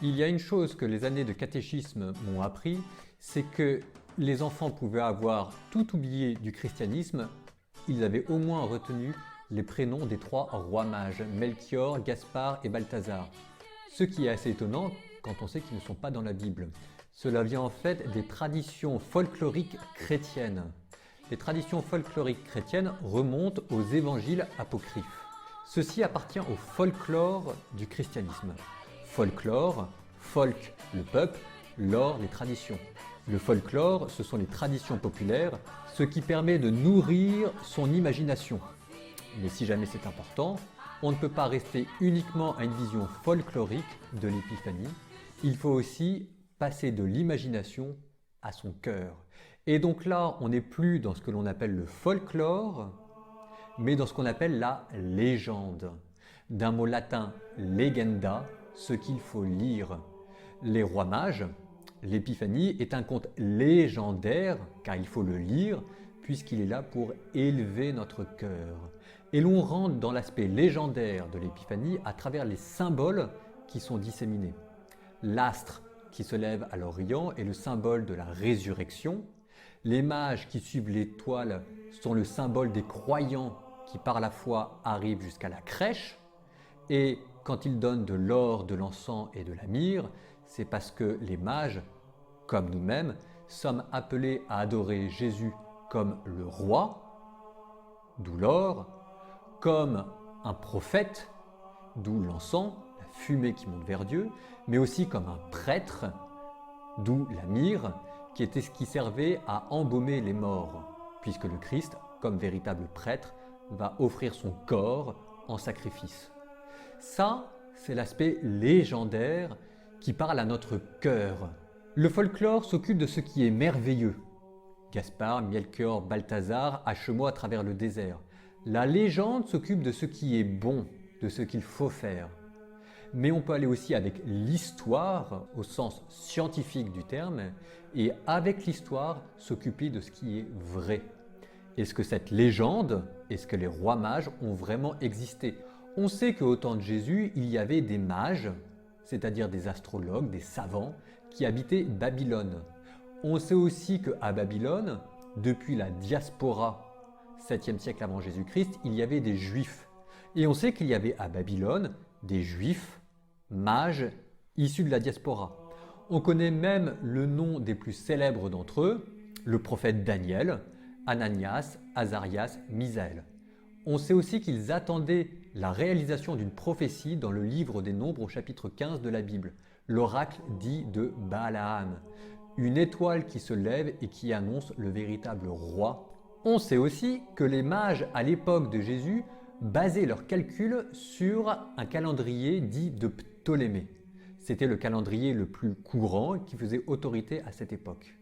Il y a une chose que les années de catéchisme m'ont appris, c'est que les enfants pouvaient avoir tout oublié du christianisme, ils avaient au moins retenu les prénoms des trois rois mages, Melchior, Gaspard et Balthazar. Ce qui est assez étonnant quand on sait qu'ils ne sont pas dans la Bible. Cela vient en fait des traditions folkloriques chrétiennes. Les traditions folkloriques chrétiennes remontent aux évangiles apocryphes. Ceci appartient au folklore du christianisme. Folklore, folk le peuple, lore les traditions. Le folklore, ce sont les traditions populaires, ce qui permet de nourrir son imagination. Mais si jamais c'est important, on ne peut pas rester uniquement à une vision folklorique de l'épiphanie. Il faut aussi passer de l'imagination à son cœur. Et donc là, on n'est plus dans ce que l'on appelle le folklore, mais dans ce qu'on appelle la légende. D'un mot latin legenda, ce qu'il faut lire. Les rois mages, l'épiphanie est un conte légendaire, car il faut le lire, puisqu'il est là pour élever notre cœur. Et l'on rentre dans l'aspect légendaire de l'épiphanie à travers les symboles qui sont disséminés. L'astre qui se lève à l'Orient est le symbole de la résurrection. Les mages qui suivent l'étoile sont le symbole des croyants qui par la foi arrivent jusqu'à la crèche. Et quand ils donnent de l'or, de l'encens et de la myrrhe, c'est parce que les mages, comme nous-mêmes, sommes appelés à adorer Jésus comme le roi, d'où l'or, comme un prophète, d'où l'encens, la fumée qui monte vers Dieu, mais aussi comme un prêtre, d'où la myrrhe, qui était ce qui servait à embaumer les morts, puisque le Christ, comme véritable prêtre, va offrir son corps en sacrifice. Ça, c'est l'aspect légendaire qui parle à notre cœur. Le folklore s'occupe de ce qui est merveilleux. Gaspard, Melchior, Balthazar, Achemois à travers le désert. La légende s'occupe de ce qui est bon, de ce qu'il faut faire. Mais on peut aller aussi avec l'histoire, au sens scientifique du terme, et avec l'histoire s'occuper de ce qui est vrai. Est-ce que cette légende, est-ce que les rois mages ont vraiment existé? On sait qu'au temps de Jésus, il y avait des mages, c'est-à-dire des astrologues, des savants, qui habitaient Babylone. On sait aussi qu'à Babylone, depuis la diaspora, 7e siècle avant Jésus-Christ, il y avait des juifs. Et on sait qu'il y avait à Babylone des juifs, mages, issus de la diaspora. On connaît même le nom des plus célèbres d'entre eux, le prophète Daniel, Ananias, Azarias, Misaël. On sait aussi qu'ils attendaient la réalisation d'une prophétie dans le livre des Nombres au chapitre 15 de la Bible, l'oracle dit de Balaam, une étoile qui se lève et qui annonce le véritable roi. On sait aussi que les mages à l'époque de Jésus basaient leurs calculs sur un calendrier dit de Ptolémée. C'était le calendrier le plus courant qui faisait autorité à cette époque.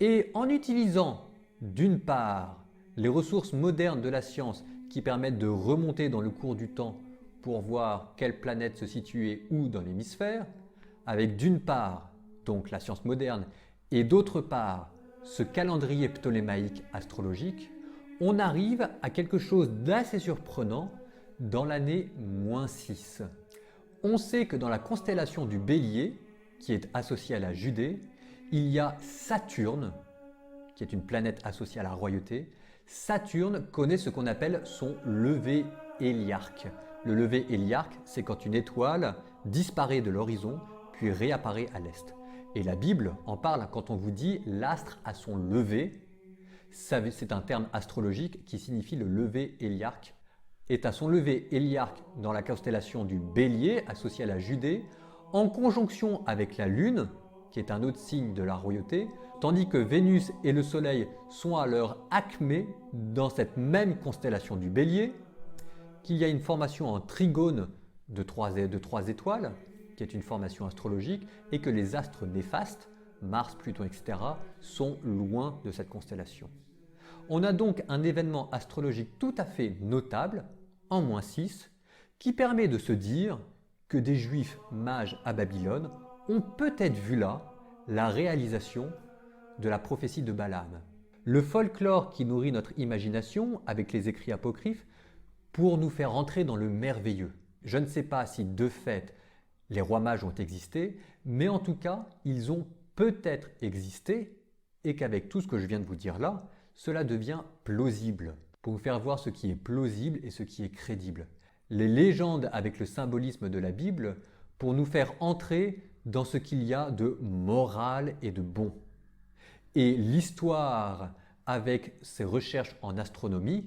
Et en utilisant d'une part les ressources modernes de la science qui permettent de remonter dans le cours du temps pour voir quelle planète se situait où dans l'hémisphère, avec d'une part donc la science moderne et d'autre part ce calendrier ptolémaïque astrologique, on arrive à quelque chose d'assez surprenant dans l'année -6. On sait que dans la constellation du Bélier, qui est associée à la Judée, il y a Saturne, qui est une planète associée à la royauté. Saturne connaît ce qu'on appelle son lever héliarque. Le lever héliarque, c'est quand une étoile disparaît de l'horizon puis réapparaît à l'est. Et la Bible en parle quand on vous dit l'astre à son lever. C'est un terme astrologique qui signifie le lever héliarque. Est à son lever héliarque dans la constellation du Bélier associée à la Judée, en conjonction avec la Lune, qui est un autre signe de la royauté, tandis que Vénus et le Soleil sont à leur acmé dans cette même constellation du Bélier, qu'il y a une formation en trigone de trois étoiles, qui est une formation astrologique, et que les astres néfastes, Mars, Pluton, etc., sont loin de cette constellation. On a donc un événement astrologique tout à fait notable, en -6, qui permet de se dire que des juifs mages à Babylone ont peut-être vu là la réalisation de la prophétie de Balaam. Le folklore qui nourrit notre imagination avec les écrits apocryphes pour nous faire entrer dans le merveilleux. Je ne sais pas si de fait les rois mages ont existé, mais en tout cas, ils ont peut-être existé et qu'avec tout ce que je viens de vous dire là, cela devient plausible, pour vous faire voir ce qui est plausible et ce qui est crédible. Les légendes avec le symbolisme de la Bible pour nous faire entrer dans ce qu'il y a de moral et de bon. Et l'histoire avec ses recherches en astronomie